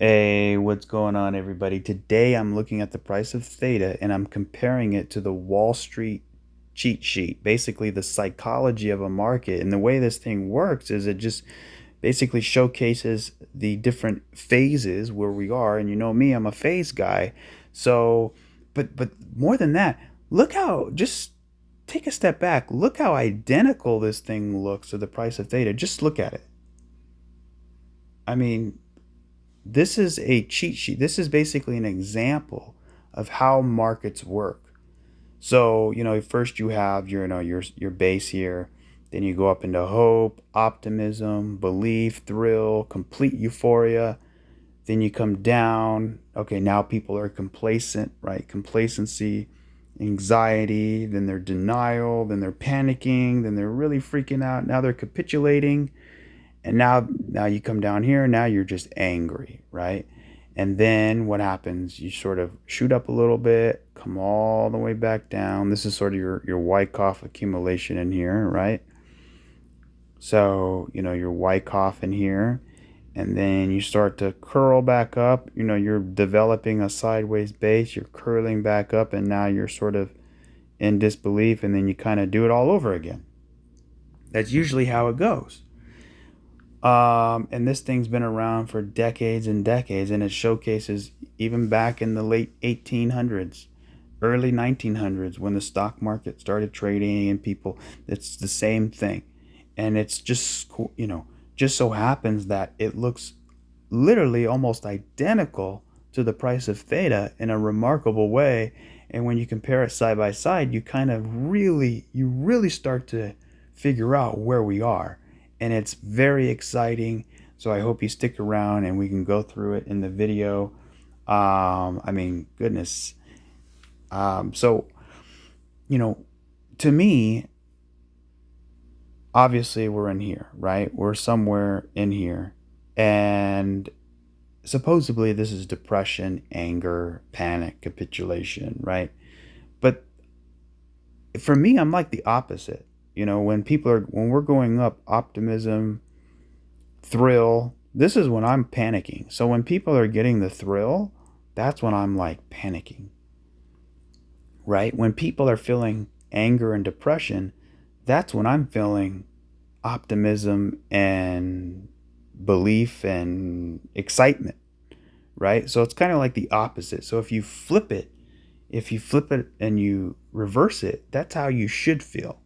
Hey, what's going on, everybody? Today I'm looking at the price of Theta and I'm comparing it to the Wall Street cheat sheet, basically the psychology of a market. And the way this thing works is it just basically showcases the different phases where we are. And you know me, I'm a phase guy. So, but more than that, look how, just take a step back. Look how identical this thing looks to the price of Theta. Just look at it. I mean, this is a cheat sheet. This is basically an example of how markets work. So, first you have your base here, then you go up into hope, optimism, belief, thrill, complete euphoria. Then you come down. Okay, now people are complacent, right? Complacency, anxiety, then they're denial, then they're panicking, then they're really freaking out. Now they're capitulating, and now you come down here, now you're just angry, right? And then what happens? You sort of shoot up a little bit, come all the way back down. This is sort of your Wyckoff accumulation in here, right? So your Wyckoff in here, and then you start to curl back up. You're developing a sideways base, you're curling back up, and now you're sort of in disbelief, and then you kind of do it all over again. That's usually how it goes. And this thing's been around for decades and decades, and it showcases even back in the late 1800s, early 1900s, when the stock market started trading and people, it's the same thing. And it's just, just so happens that it looks literally almost identical to the price of Theta in a remarkable way. And when you compare it side by side, you really start to figure out where we are. And it's very exciting. So I hope you stick around and we can go through it in the video. Goodness. So, you know, to me, obviously we're in here, right? We're somewhere in here. And supposedly this is depression, anger, panic, capitulation, right? But for me, I'm like the opposite. When we're going up, optimism, thrill, this is when I'm panicking. So when people are getting the thrill, that's when I'm like panicking, right? When people are feeling anger and depression, that's when I'm feeling optimism and belief and excitement, right? So it's kind of like the opposite. So if you flip it and you reverse it, that's how you should feel,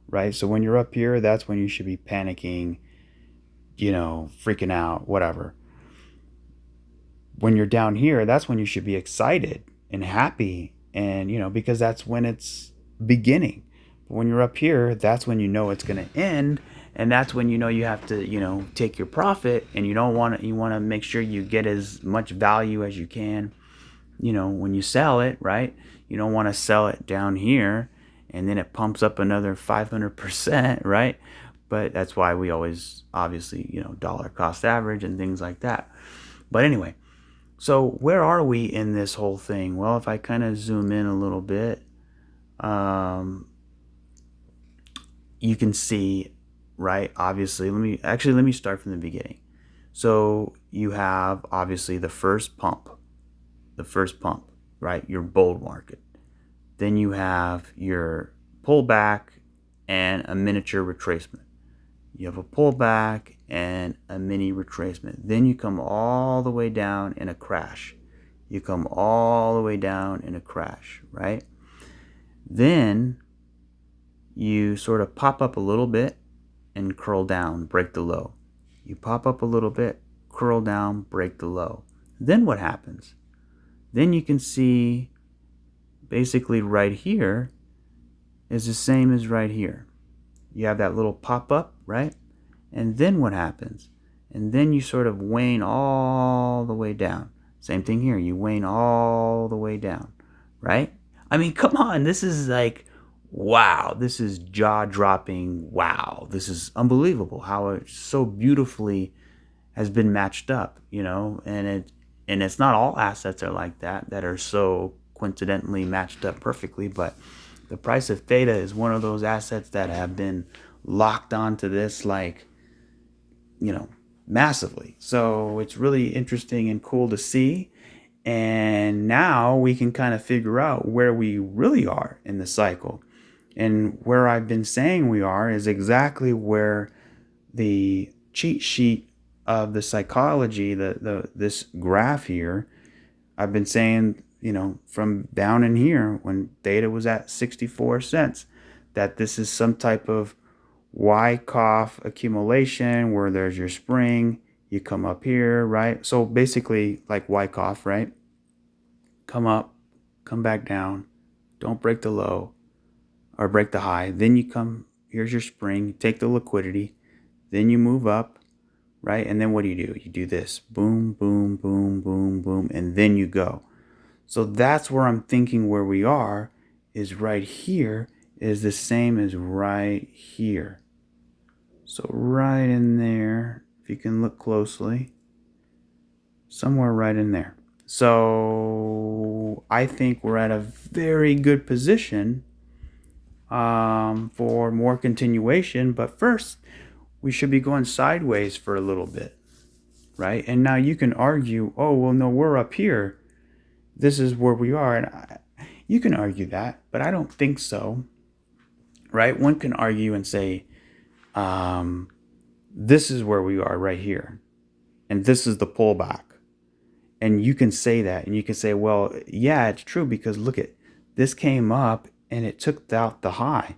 right? So when you're up here, that's when you should be panicking, freaking out, whatever. When you're down here, that's when you should be excited and happy, and because that's when it's beginning. But when you're up here, that's when it's going to end, and that's when you have to take your profit, and you want to make sure you get as much value as you can. When you sell it, right? You don't want to sell it down here and then it pumps up another 500%, right? But that's why we always, obviously, dollar cost average and things like that. But anyway, so where are we in this whole thing? Well, if I kind of zoom in a little bit, you can see, right? Obviously, let me start from the beginning. So you have obviously the first pump, right? Your bull market. Then you have your pullback and a miniature retracement. You have a pullback and a mini retracement. Then you come all the way down in a crash. You come all the way down in a crash, right? Then you sort of pop up a little bit and curl down, break the low. You pop up a little bit, curl down, break the low. Then what happens? Then you can see basically right here is the same as right here. You have that little pop up, right? And then what happens? And then you sort of wane all the way down. Same thing here. You wane all the way down, right? I mean, come on. This is like, wow. This is jaw dropping. Wow. This is unbelievable how it so beautifully has been matched up, and it's not all assets are like that are so coincidentally matched up perfectly, but the price of Theta is one of those assets that have been locked onto this, like, massively. So it's really interesting and cool to see. And now we can kind of figure out where we really are in the cycle. And where I've been saying we are is exactly where the cheat sheet of the psychology, this graph here, I've been saying, from down in here when Theta was at 64 cents, that this is some type of Wyckoff accumulation where there's your spring, you come up here, right? So basically like Wyckoff, right? Come up, come back down, don't break the low or break the high. Then you come, here's your spring, take the liquidity, then you move up, right? And then what do? You do this, boom, boom, boom, boom, boom, and then you go. So that's where I'm thinking where we are is right here is the same as right here. So right in there, if you can look closely, somewhere right in there. So I think we're at a very good position for more continuation. But first, we should be going sideways for a little bit, right? And now you can argue, oh, well, no, we're up here. This is where we are. And you can argue that, but I don't think so, right? One can argue and say, this is where we are right here. And this is the pullback. And you can say that. And you can say, well, yeah, it's true because look at this came up and it took out the high.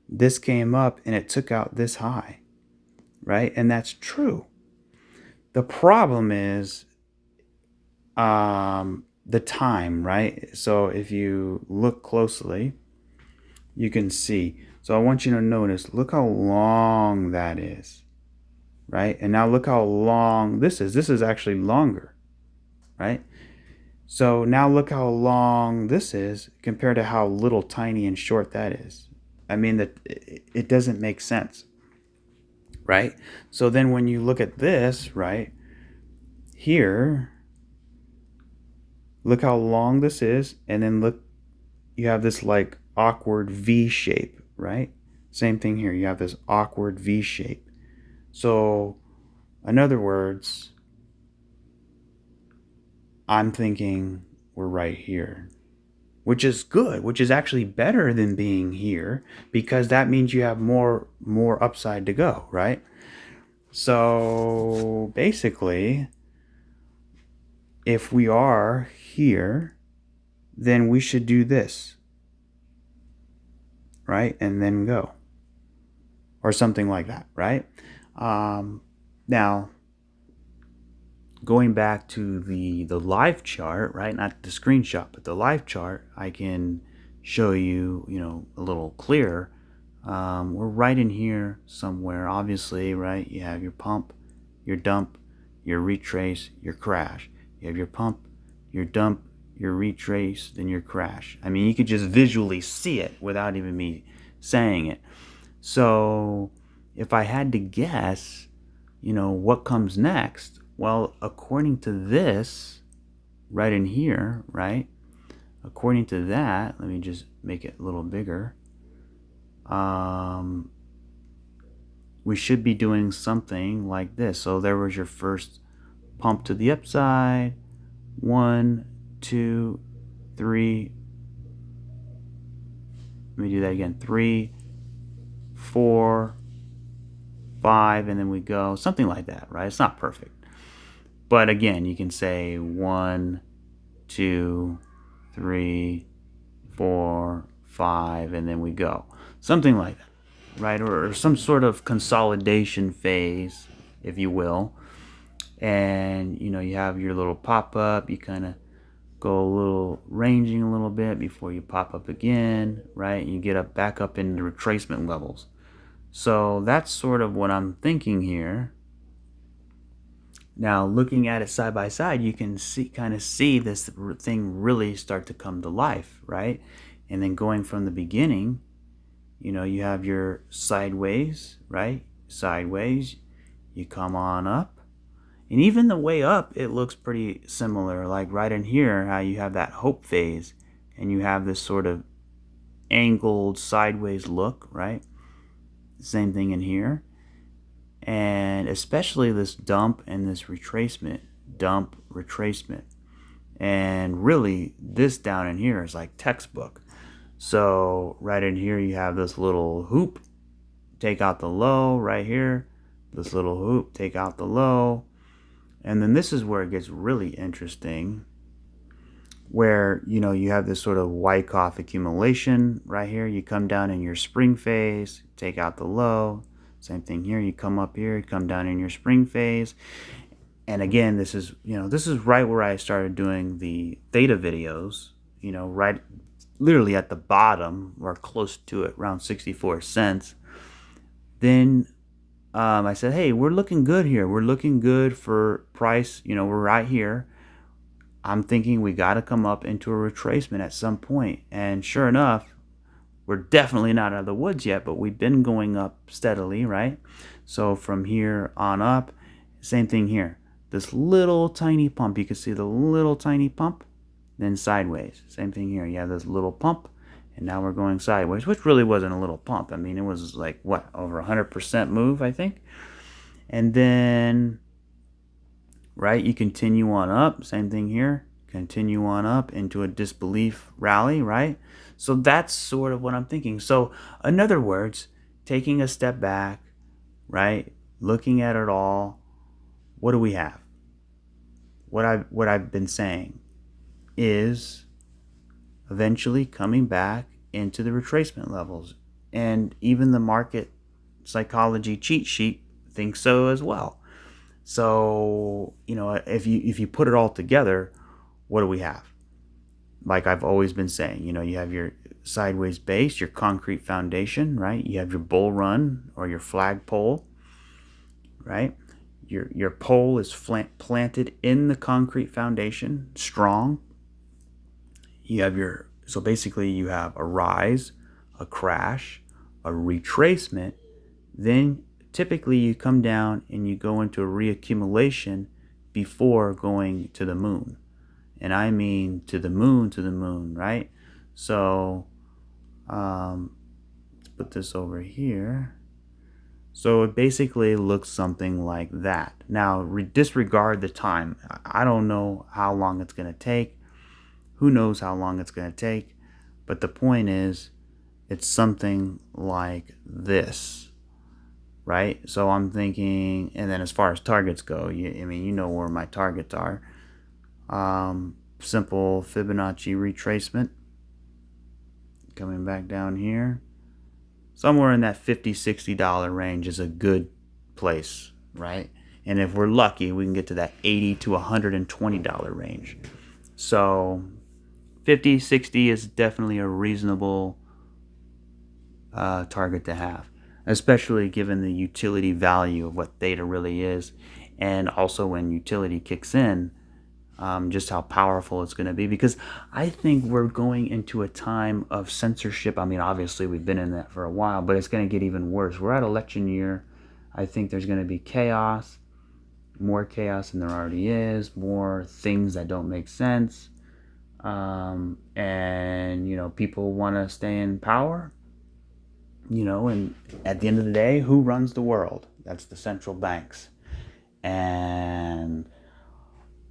This came up and it took out this high, right? And that's true. The problem is the time, right? So if you look closely, you can see. So I want you to notice, look how long that is, right? And now look how long this is. This is actually longer, right? So now look how long this is compared to how little, tiny, and short that is. I mean, that it doesn't make sense, right? So then when you look at this, right, here, look how long this is, and then look, you have this like awkward V shape, right? Same thing here, you have this awkward V shape. So, in other words, I'm thinking we're right here, which is good, which is actually better than being here because that means you have more upside to go, right? So basically, if we are here, then we should do this, right? And then go, or something like that, right? Now, going back to the live chart, right? Not the screenshot, but the live chart, I can show you, a little clearer. We're right in here somewhere, obviously, right? You have your pump, your dump, your retrace, your crash. You have your pump, your dump, your retrace, then your crash. I mean, you could just visually see it without even me saying it. So if I had to guess, what comes next? Well, according to this, right in here, right? According to that, let me just make it a little bigger. We should be doing something like this. So there was your first pump to the upside. 1, 2, 3. Let me do that again. 3, 4, 5, and then we go. Something like that, right? It's not perfect. But again, you can say 1, 2, 3, 4, 5, and then we go. Something like that, right? Or some sort of consolidation phase, if you will. And, you have your little pop-up. You kind of go a little ranging a little bit before you pop up again, right? And you get back up into retracement levels. So that's sort of what I'm thinking here. Now, looking at it side by side, you can kind of see this thing really start to come to life, right? And then going from the beginning, you have your sideways, right? Sideways, you come on up. And even the way up, it looks pretty similar. Like right in here, how you have that hope phase, and you have this sort of angled sideways look, right? Same thing in here. and especially this dump and this retracement, dump, retracement. And really, this down in here is like textbook. So right in here, you have this little hoop, take out the low right here, this little hoop, take out the low. And then this is where it gets really interesting, where, you have this sort of Wyckoff accumulation right here. You come down in your spring phase, take out the low. Same thing here. You come up here, come down in your spring phase. And again, this is right where I started doing the Theta videos, right literally at the bottom or close to it, around 64 cents. Then I said, hey, we're looking good here. We're looking good for price. We're right here. I'm thinking we got to come up into a retracement at some point. And sure enough, we're definitely not out of the woods yet, but we've been going up steadily, right? So from here on up, same thing here. This little tiny pump, you can see the little tiny pump, then sideways. Same thing here. You have this little pump, and now we're going sideways, which really wasn't a little pump. I mean, it was like, what, over 100% move, I think? And then, right, you continue on up. Same thing here. Continue on up into a disbelief rally, right? So that's sort of what I'm thinking. So in other words, taking a step back, right, looking at it all, what do we have? What I've been saying is eventually coming back into the retracement levels. And even the market psychology cheat sheet thinks so as well. So, if you put it all together, what do we have? Like I've always been saying, you have your sideways base, your concrete foundation, right? You have your bull run or your flagpole, right? Your pole is planted in the concrete foundation, strong. So basically you have a rise, a crash, a retracement. Then typically you come down and you go into a reaccumulation before going to the moon. And I mean to the moon, right? So let's put this over here. So it basically looks something like that. Now, disregard the time. I don't know how long it's going to take. Who knows how long it's going to take? But the point is, it's something like this, right? So I'm thinking, and then as far as targets go, you know where my targets are. Simple Fibonacci retracement. Coming back down here. Somewhere in that $50-$60 range is a good place, right? And if we're lucky, we can get to that $80 to $120 range. So 50, 60 is definitely a reasonable target to have, especially given the utility value of what Theta really is, and also when utility kicks in, just how powerful it's going to be. Because I think we're going into a time of censorship. I mean, obviously we've been in that for a while, but it's going to get even worse. We're at election year. I think there's going to be chaos, more chaos than there already is, more things that don't make sense. And, people want to stay in power, and at the end of the day, who runs the world? That's the central banks. And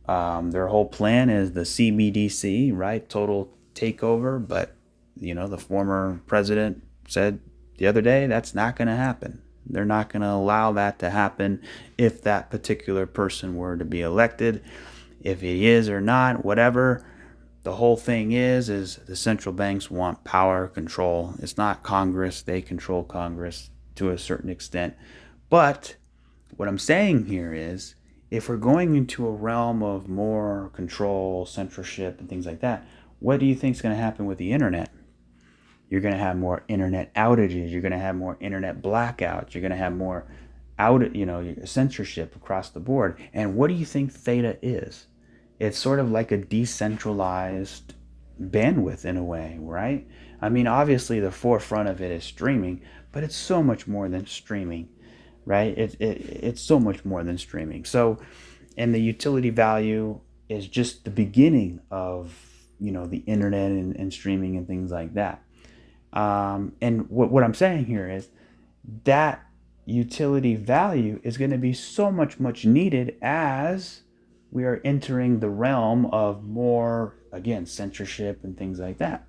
their whole plan is the CBDC, right? Total takeover. But, the former president said the other day that's not going to happen. They're not going to allow that to happen if that particular person were to be elected. If he is or not, whatever. The whole thing is the central banks want power control. It's not Congress. They control Congress to a certain extent. But what I'm saying here is, if we're going into a realm of more control, censorship, and things like that, what do you think is going to happen with the internet? You're going to have more internet outages. You're going to have more internet blackouts. You're going to have more censorship across the board. And what do you think Theta is? It's sort of like a decentralized bandwidth in a way, right? I mean, obviously the forefront of it is streaming, but it's so much more than streaming. Right? It's so much more than streaming. So, and the utility value is just the beginning of, the internet and streaming and things like that. And what I'm saying here is that utility value is going to be so much needed as we are entering the realm of more, again, censorship and things like that.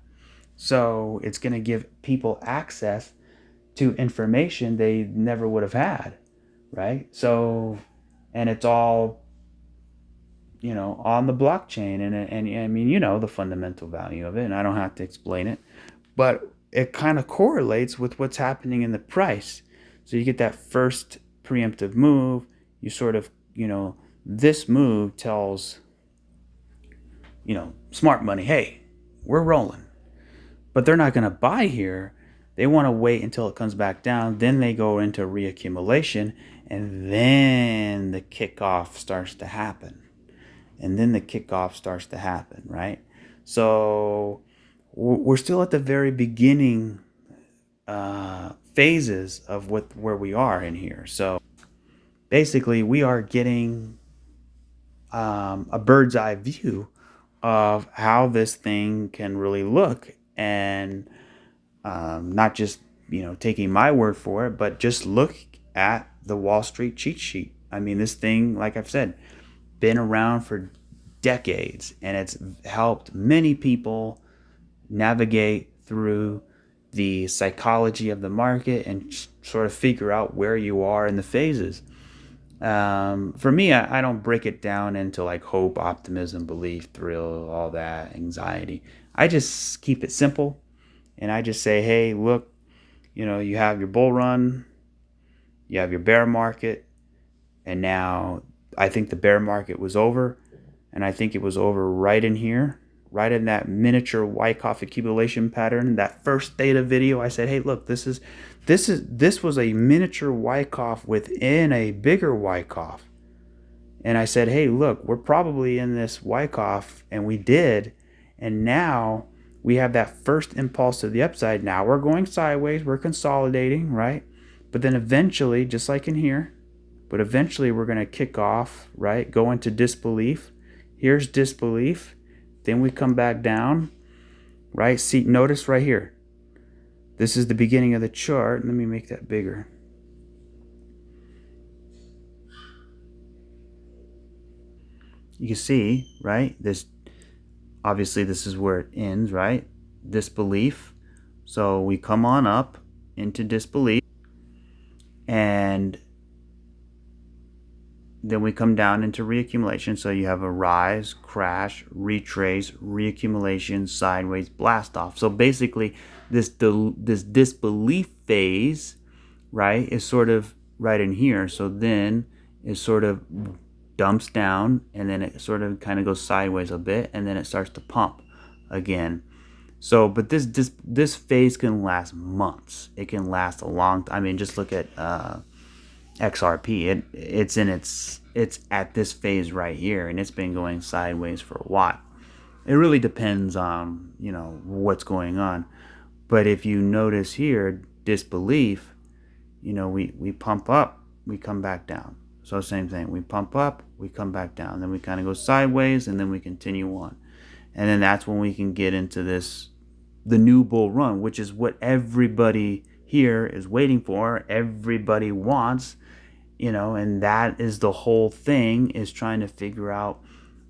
So it's going to give people access to information they never would have had, right? So, and it's all, on the blockchain. And I mean, the fundamental value of it, and I don't have to explain it, but it kind of correlates with what's happening in the price. So you get that first preemptive move, you sort of, this move tells, smart money, hey, we're rolling. But they're not going to buy here. They want to wait until it comes back down. Then they go into reaccumulation, and then the kickoff starts to happen. Right? So we're still at the very beginning phases of where we are in here. So basically, we are getting a bird's eye view of how this thing can really look, and not just taking my word for it, but just look at the Wall Street cheat sheet. I mean, this thing, like I've said, been around for decades, and it's helped many people navigate through the psychology of the market and sort of figure out where you are in the phases. For me, I don't break it down into like hope, optimism, belief, thrill, all that, anxiety. I just keep it simple, and I just say, hey, look, you have your bull run, you have your bear market, and now I think the bear market was over, and I think it was over right in here, right in that miniature Wyckoff accumulation pattern. That first Theta video, I said, hey, look, this was a miniature Wyckoff within a bigger Wyckoff. And I said, hey, look, we're probably in this Wyckoff, and we did. And now we have that first impulse to the upside. Now we're going sideways, we're consolidating, right? But then eventually, just like in here, we're going to kick off, right? Go into disbelief. Here's disbelief. Then we come back down, right? See, notice right here. This is the beginning of the chart. Let me make that bigger. You can see, right? Obviously this is where it ends, right? Disbelief. So we come on up into disbelief, and then we come down into reaccumulation. So you have a rise, crash, retrace, reaccumulation, sideways, blast off. So basically this disbelief phase, right, is sort of right in here. So then it sort of dumps down, and then it sort of kind of goes sideways a bit, and then it starts to pump again. So, but this phase can last months. It can last a long time. I mean, just look at XRP. It's at this phase right here, and it's been going sideways for a while. It really depends on what's going on. But if you notice here, disbelief, we pump up, we come back down. So same thing, we pump up, we come back down, then we kind of go sideways, and then we continue on. And then that's when we can get into the new bull run, which is what everybody here is waiting for, everybody wants, and that is the whole thing, is trying to figure out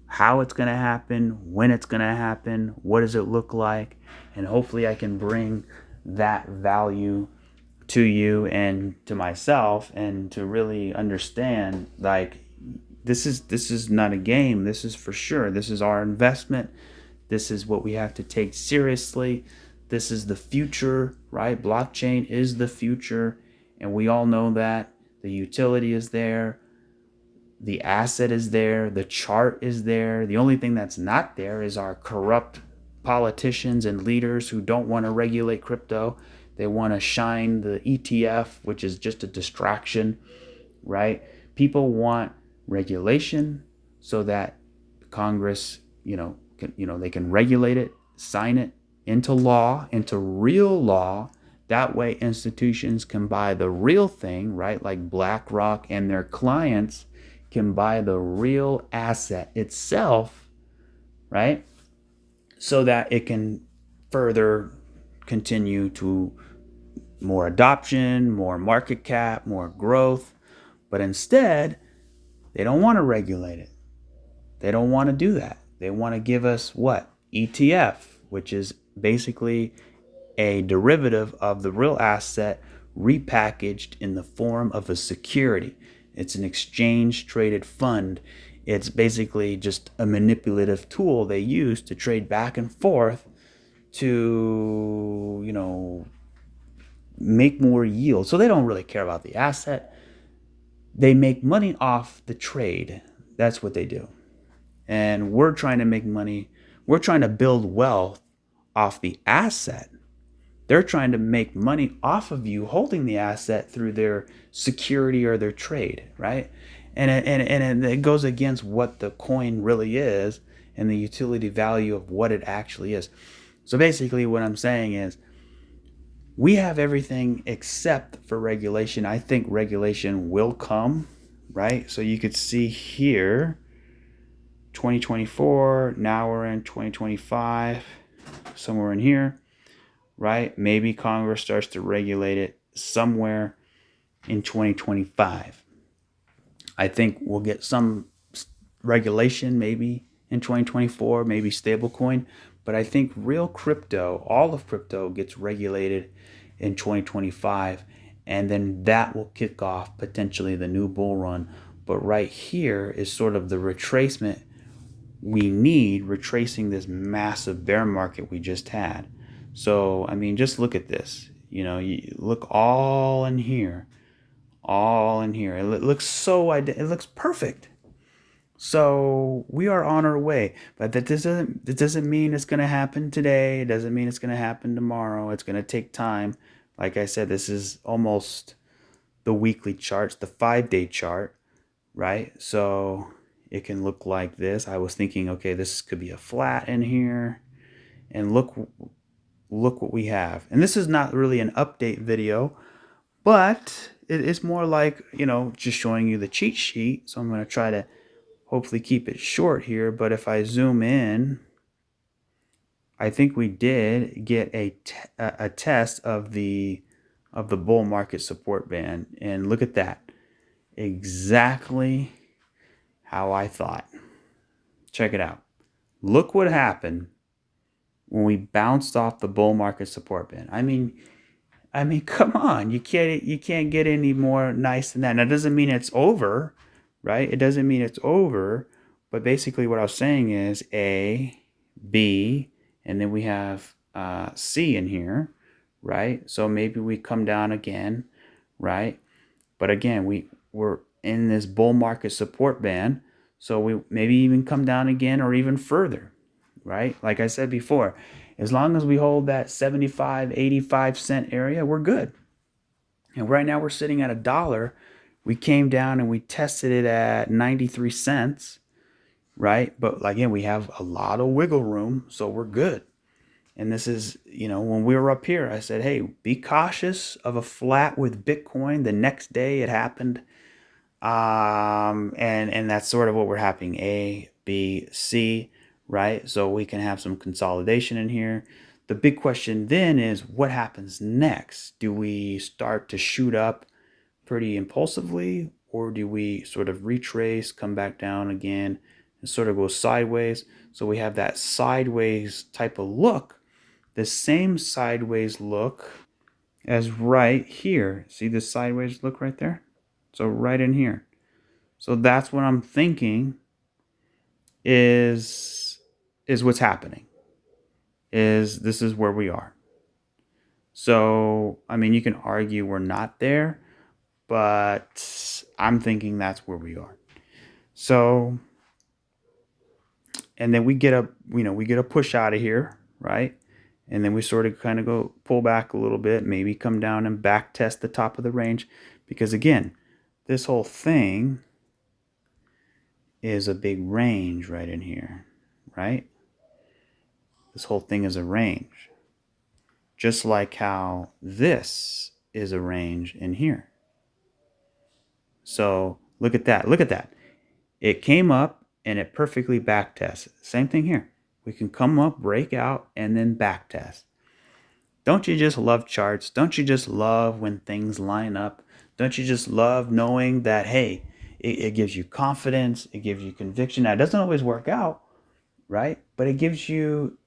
how it's going to happen, when it's going to happen, what does it look like, and hopefully I can bring that value to you and to myself, and to really understand, like, this is not a game. This is for sure. This is our investment. This is what we have to take seriously. This is the future, right? Blockchain is the future, and we all know that. The utility is there. The asset is there. The chart is there. The only thing that's not there is our corrupt politicians and leaders who don't want to regulate crypto. They want to shine the ETF, which is just a distraction, right? People want regulation so that Congress, they can regulate it, sign it into law, into real law. That way institutions can buy the real thing, right? Like BlackRock and their clients can buy the real asset itself, right? So that it can further continue to more adoption, more market cap, more growth. But instead, they don't want to regulate it. They don't want to do that. They want to give us what? ETF, which is basically a derivative of the real asset repackaged in the form of a security. It's an exchange traded fund. It's basically just a manipulative tool they use to trade back and forth to, make more yield. So they don't really care about the asset. They make money off the trade. That's what they do. And we're trying to make money. We're trying to build wealth off the asset. They're trying to make money off of you holding the asset through their security or their trade, right? And it goes against what the coin really is and the utility value of what it actually is. So basically what I'm saying is we have everything except for regulation. I think regulation will come, right? So you could see here 2024, now we're in 2025, somewhere in here, right? Maybe Congress starts to regulate it somewhere in 2025. I think we'll get some regulation maybe in 2024, maybe stablecoin, but I think real crypto, all of crypto gets regulated in 2025, and then that will kick off potentially the new bull run. But right here is sort of the retracement we need, retracing this massive bear market we just had. So, I mean, just look at this. You look all in here, all in here. It looks it looks perfect. So we are on our way, but that doesn't mean it's going to happen today. It doesn't mean it's going to happen tomorrow. It's going to take time. Like I said, this is almost the weekly charts, the 5-day chart, right? So it can look like this. I was thinking, okay, this could be a flat in here, and look what we have. And this is not really an update video, but it's more like, just showing you the cheat sheet. So I'm going to try to hopefully keep it short here. But if I zoom in, I think we did get a test of the bull market support band. And look at that. Exactly how I thought. Check it out. Look what happened when we bounced off the bull market support band. I mean, come on. You can't get any more nice than that. Now, it doesn't mean it's over, right? It doesn't mean it's over. But basically what I was saying is A, B, and then we have C in here, right? So maybe we come down again, right? But again, we're in this bull market support band. So we maybe even come down again or even further, right? Like I said before, as long as we hold that 75, 85 cent area, we're good. And right now we're sitting at $1. We came down and we tested it at 93 cents, right? But again, we have a lot of wiggle room, so we're good. And this is, when we were up here, I said, hey, be cautious of a flat with Bitcoin. The next day it happened. And that's sort of what we're happening. A, B, C, right? So we can have some consolidation in here. The big question then is what happens next? Do we start to shoot up pretty impulsively, or do we sort of retrace, come back down again, and sort of go sideways? So we have that sideways type of look, the same sideways look as right here. See this sideways look right there? So right in here. So that's what I'm thinking is what's happening. This is where we are. So, I mean, you can argue we're not there, but I'm thinking that's where we are. So, and then we get a push out of here, right? And then we sort of kind of go pull back a little bit, maybe come down and back test the top of the range. Because again, this whole thing is a big range right in here, right? This whole thing is a range. Just like how this is a range in here. So look at that. Look at that. It came up and it perfectly back tests. Same thing here. We can come up, break out, and then back test. Don't you just love charts? Don't you just love when things line up? Don't you just love knowing that, hey, it gives you confidence, it gives you conviction? Now, it doesn't always work out, right? But it gives you,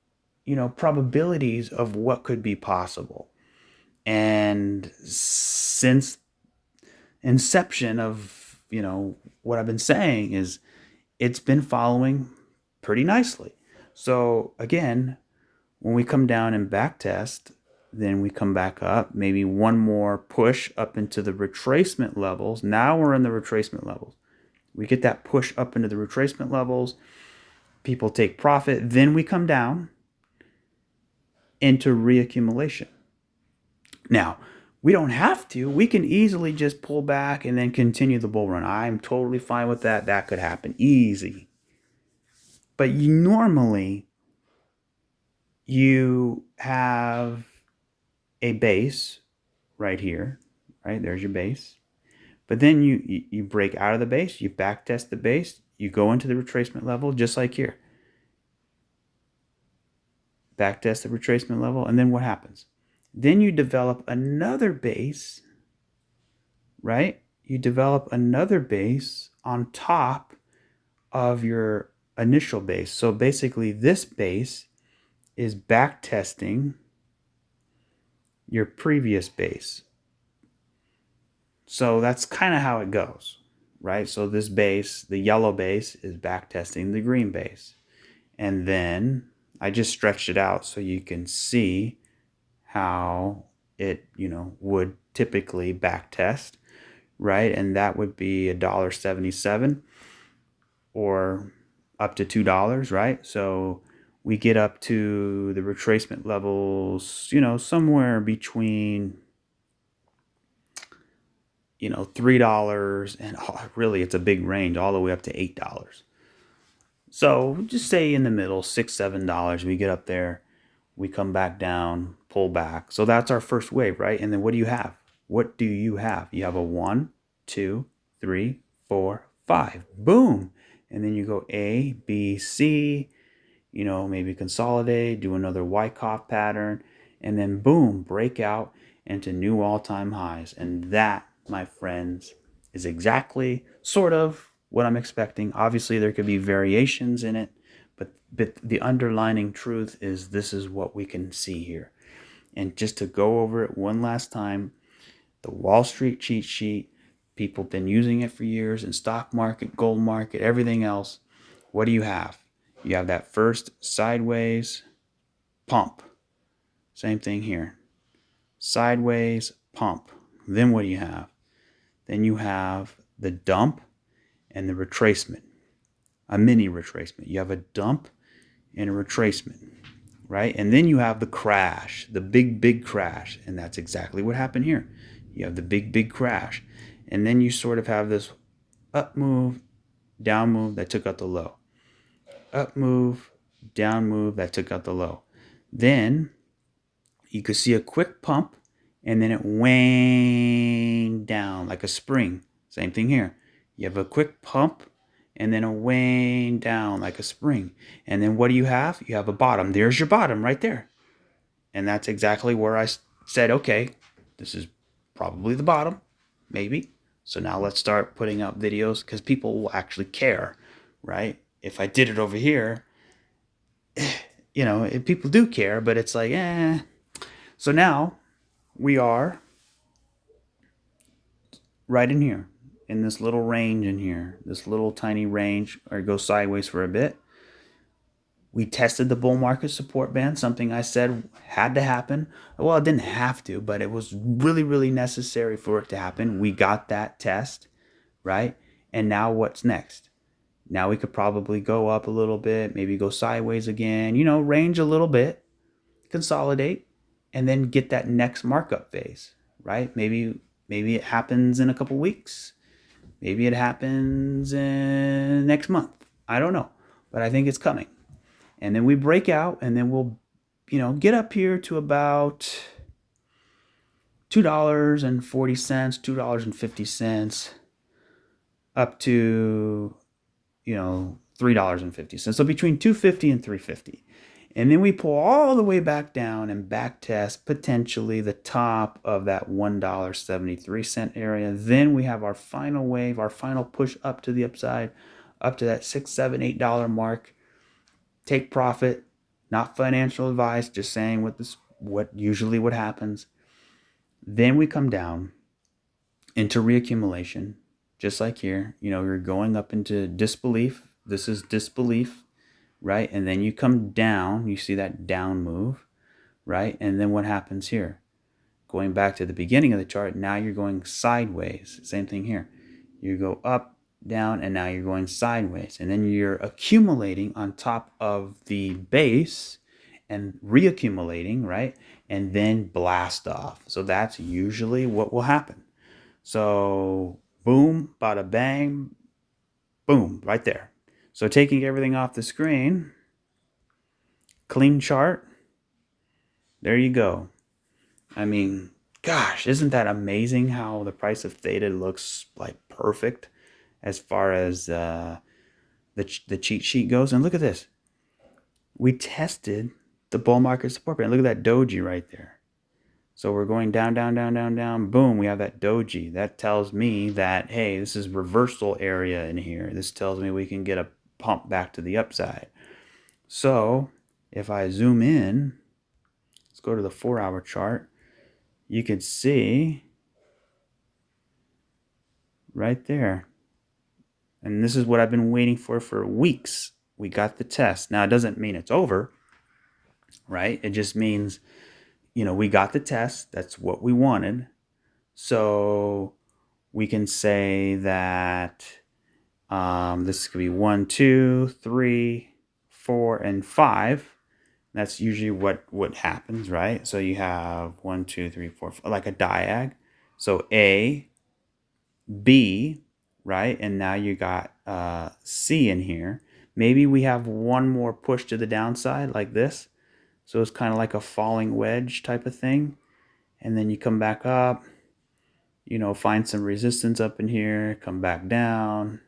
probabilities of what could be possible. And since inception of, what I've been saying is it's been following pretty nicely. So again, when we come down and back test, then we come back up, maybe one more push up into the retracement levels. Now we're in the retracement levels. We get that push up into the retracement levels. People take profit. Then we come down into reaccumulation. Now, we don't have to. We can easily just pull back and then continue the bull run. I'm totally fine with that. That could happen easy. But normally you have a base right here, right? There's your base. But then you break out of the base, you back test the base, you go into the retracement level, just like here. Back test the retracement level, and then what happens? Then you develop another base, right? You develop another base on top of your initial base. So basically, this base is back testing your previous base. So that's kind of how it goes, right? So this base, the yellow base, is back testing the green base. And then I just stretched it out so you can see how it, would typically back test, right? And that would be $1.77 or up to $2, right? So we get up to the retracement levels, somewhere between, $3 and really it's a big range all the way up to $8. So just say in the middle, $6, $7, we get up there, we come back down, pull back. So that's our first wave, right? And then what do you have? What do you have? You have a 1, 2, 3, 4, 5. Boom. And then you go A, B, C, maybe consolidate, do another Wyckoff pattern, and then boom, break out into new all-time highs. And that, my friends, is exactly sort of what I'm expecting. Obviously, there could be variations in it, but the underlining truth is this is what we can see here. And just to go over it one last time, the Wall Street cheat sheet, people have been using it for years in stock market, gold market, everything else. What do you have? You have that first sideways pump. Same thing here. Sideways pump. Then what do you have? Then you have the dump and the retracement. A mini retracement. You have a dump and a retracement, right? And then you have the crash, the big crash. And that's exactly what happened here. You have the big crash. And then you sort of have this up move, down move that took out the low. Up move, down move that took out the low. Then you could see a quick pump and then it waned down like a spring. Same thing here. You have a quick pump and then a wane down like a spring. And then what do you have? You have a bottom. There's your bottom right there. And that's exactly where I said, okay, this is probably the bottom, maybe. So now let's start putting out videos because people will actually care, right? If I did it over here, people do care, but it's like, eh. So now we are right in here, in this little range in here, this little tiny range, or go sideways for a bit. We tested the bull market support band, something I said had to happen. Well, it didn't have to, but it was really, really necessary for it to happen. We got that test, right? And now what's next? Now we could probably go up a little bit, maybe go sideways again, range a little bit, consolidate, and then get that next markup phase, right? Maybe it happens in a couple weeks. Maybe it happens in next month. I don't know, but I think it's coming. And then we break out, and then we'll, get up here to about $2.40, $2.50, up to, $3.50. So between $2.50 and $3.50. And then we pull all the way back down and back test potentially the top of that $1.73 area. Then we have our final wave, our final push up to the upside, up to that $6, $7, $8 mark. Take profit, not financial advice, just saying what usually what happens. Then we come down into reaccumulation, just like here. You're going up into disbelief. This is disbelief, right? And then you come down, you see that down move, right? And then what happens here? Going back to the beginning of the chart, now you're going sideways. Same thing here. You go up, down, and now you're going sideways. And then you're accumulating on top of the base and reaccumulating, right? And then blast off. So that's usually what will happen. So boom, bada bang, boom, right there. So taking everything off the screen, clean chart, there you go. I mean, gosh, isn't that amazing how the price of Theta looks like perfect as far as the cheat sheet goes? And look at this. We tested the bull market support band. Look at that doji right there. So we're going down, down, down, down, down. Boom, we have that doji. That tells me that, hey, this is reversal area in here. This tells me we can get a pump back to the upside. So if I zoom in, let's go to the 4-hour chart. You can see right there. And this is what I've been waiting for weeks. We got the test. Now, it doesn't mean it's over, right? It just means, we got the test. That's what we wanted. So we can say that this could be 1, 2, 3, 4, and 5. That's usually what happens, right? So you have 1, 2, 3, 4, like a diag. So A, B, right? And now you got C in here. Maybe we have one more push to the downside like this. So it's kind of like a falling wedge type of thing. And then you come back up, find some resistance up in here, come back down,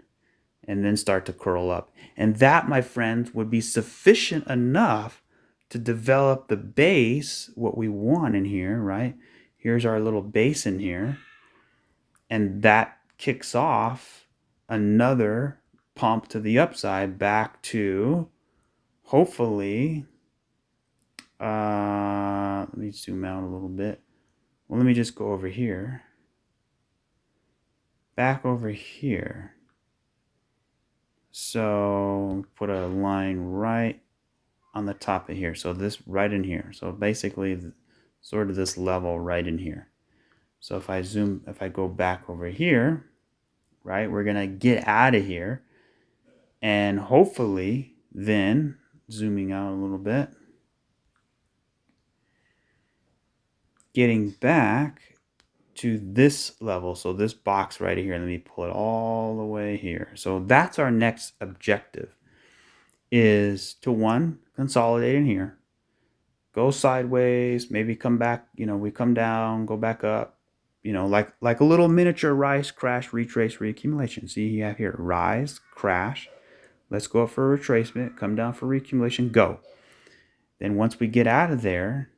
and then start to curl up. And that, my friends, would be sufficient enough to develop the base, what we want in here, right? Here's our little base in here. And that kicks off another pump to the upside back to, hopefully, let me zoom out a little bit. Well, let me just go over here. Back over here. So put a line right on the top of here. So this right in here. So basically sort of this level right in here. So if I go back over here, right, we're going to get out of here. And hopefully then, zooming out a little bit, getting back to this level. So this box right here, let me pull it all the way here. So that's our next objective, is to, one, consolidate in here, go sideways, maybe come back, we come down, go back up, like a little miniature rise, crash, retrace, reaccumulation. See, you have here rise, crash. Let's go up for a retracement, come down for reaccumulation, go. Then once we get out of there,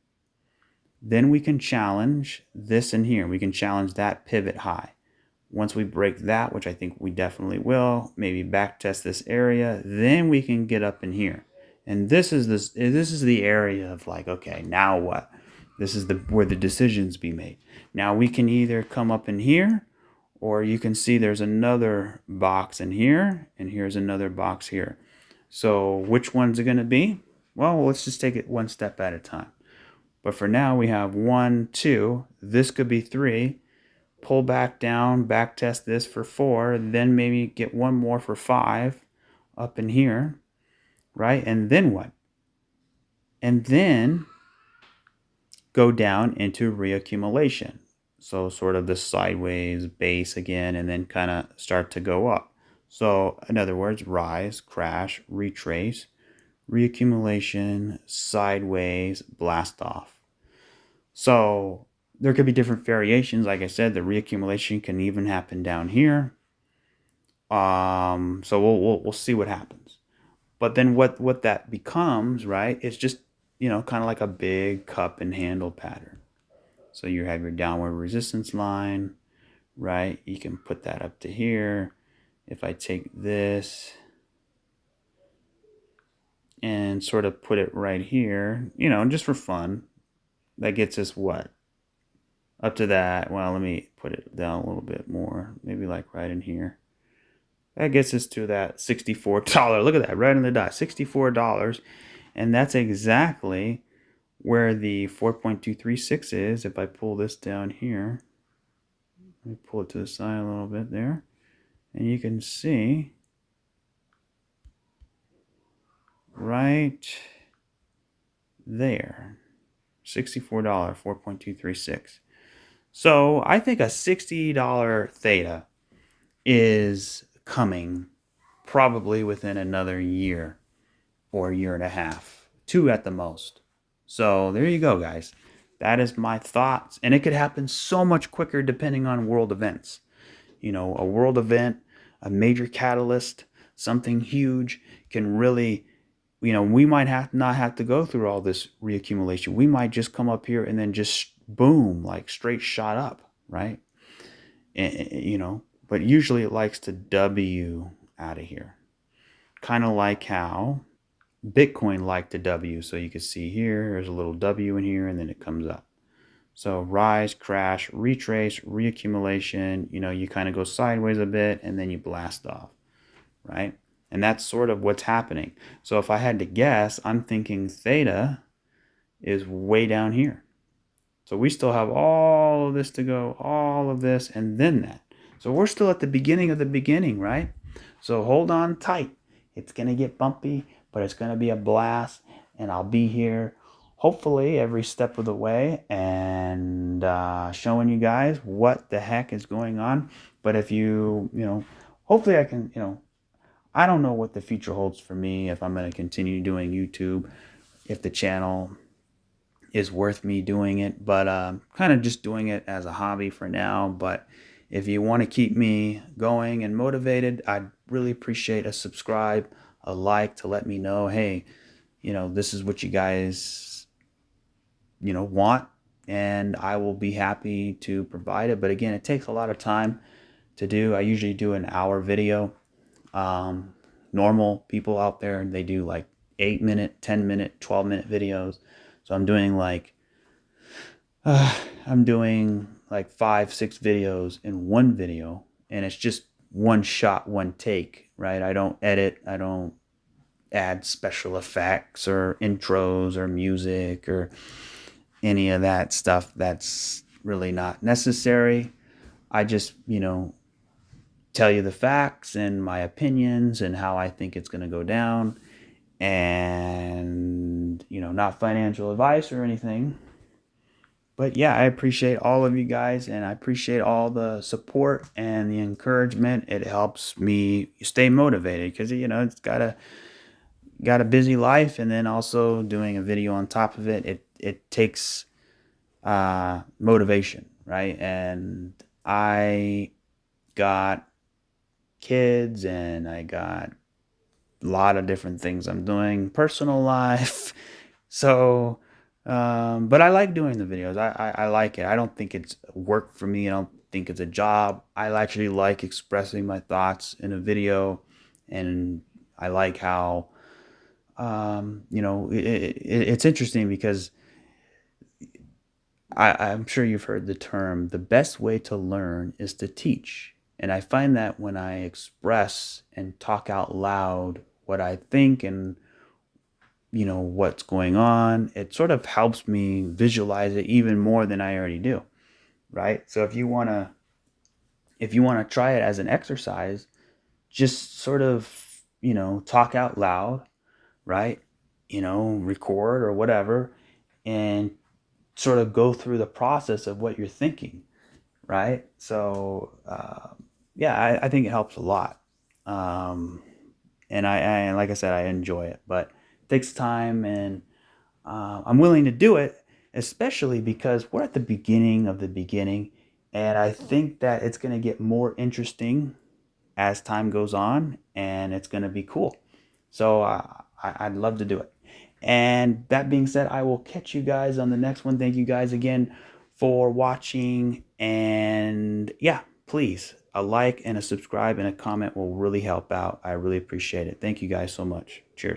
then we can challenge this in here. We can challenge that pivot high. Once we break that, which I think we definitely will, maybe back test this area, then we can get up in here. And this is the area of like, okay, now what? This is where the decisions be made. Now we can either come up in here, or you can see there's another box in here, and here's another box here. So which one's it going to be? Well, let's just take it one step at a time. But for now, we have 1, 2. This could be 3. Pull back down, back test this for 4. Then maybe get one more for 5 up in here, right? And then what? And then go down into reaccumulation. So sort of the sideways base again, and then kind of start to go up. So in other words, rise, crash, retrace, reaccumulation, sideways, blast off. So there could be different variations. Like I said, the reaccumulation can even happen down here. So we'll see what happens. But then what that becomes, right, is just, kind of like a big cup and handle pattern. So you have your downward resistance line, right? You can put that up to here. If I take this and sort of put it right here, just for fun, that gets us what? Up to that. Well, let me put it down a little bit more, maybe like right in here. That gets us to that $64. Look at that, right on the dot, $64. And that's exactly where the 4.236 is. If I pull this down here, let me pull it to the side a little bit there, and you can see right there, $64, 4.236. So I think a $60 theta is coming probably within another year or a year and a half, 2 at the most. So there you go, guys. That is my thoughts. And it could happen so much quicker depending on world events. A world event, a major catalyst, something huge can really, we might not have to go through all this reaccumulation. We might just come up here and then just boom, like straight shot up, right? But usually it likes to W out of here. Kind of like how Bitcoin liked to W. So you can see here, there's a little W in here, and then it comes up. So rise, crash, retrace, reaccumulation, you kind of go sideways a bit and then you blast off, right? And that's sort of what's happening. So if I had to guess, I'm thinking theta is way down here. So we still have all of this to go, all of this, and then that. So we're still at the beginning of the beginning, right? So hold on tight. It's going to get bumpy, but it's going to be a blast. And I'll be here hopefully every step of the way and showing you guys what the heck is going on. But if hopefully I can, I don't know what the future holds for me, if I'm going to continue doing YouTube, if the channel is worth me doing it, but kind of just doing it as a hobby for now. But if you want to keep me going and motivated, I'd really appreciate a subscribe, a like to let me know, hey, this is what you guys, want, and I will be happy to provide it. But again, it takes a lot of time to do. I usually do an hour video. Normal people out there, they do like 8-minute, 10-minute, 12-minute videos. So I'm doing like 5-6 videos in one video, and it's just one shot, one take, right? I don't edit, I don't add special effects or intros or music or any of that stuff. That's really not necessary. I just, tell you the facts and my opinions and how I think it's going to go down, and not financial advice or anything. But yeah, I appreciate all of you guys, and I appreciate all the support and the encouragement. It helps me stay motivated because it's got a busy life, and then also doing a video on top of it, it takes motivation, right? And I got kids, and I got a lot of different things I'm doing, personal life. So, but I like doing the videos. I like it. I don't think it's work for me. I don't think it's a job. I actually like expressing my thoughts in a video, and I like how, it's interesting because I'm sure you've heard the term, the best way to learn is to teach. And I find that when I express and talk out loud what I think and what's going on, it sort of helps me visualize it even more than I already do, right? So if you want to try it as an exercise, just sort of talk out loud, right? Record or whatever, and sort of go through the process of what you're thinking, right? So yeah, I think it helps a lot. And I like I said, I enjoy it, but it takes time, and I'm willing to do it, especially because we're at the beginning of the beginning, and I think that it's going to get more interesting as time goes on, and it's going to be cool. So I'd love to do it. And that being said, I will catch you guys on the next one. Thank you guys again for watching. And yeah, please, a like and a subscribe and a comment will really help out. I really appreciate it. Thank you guys so much. Cheers.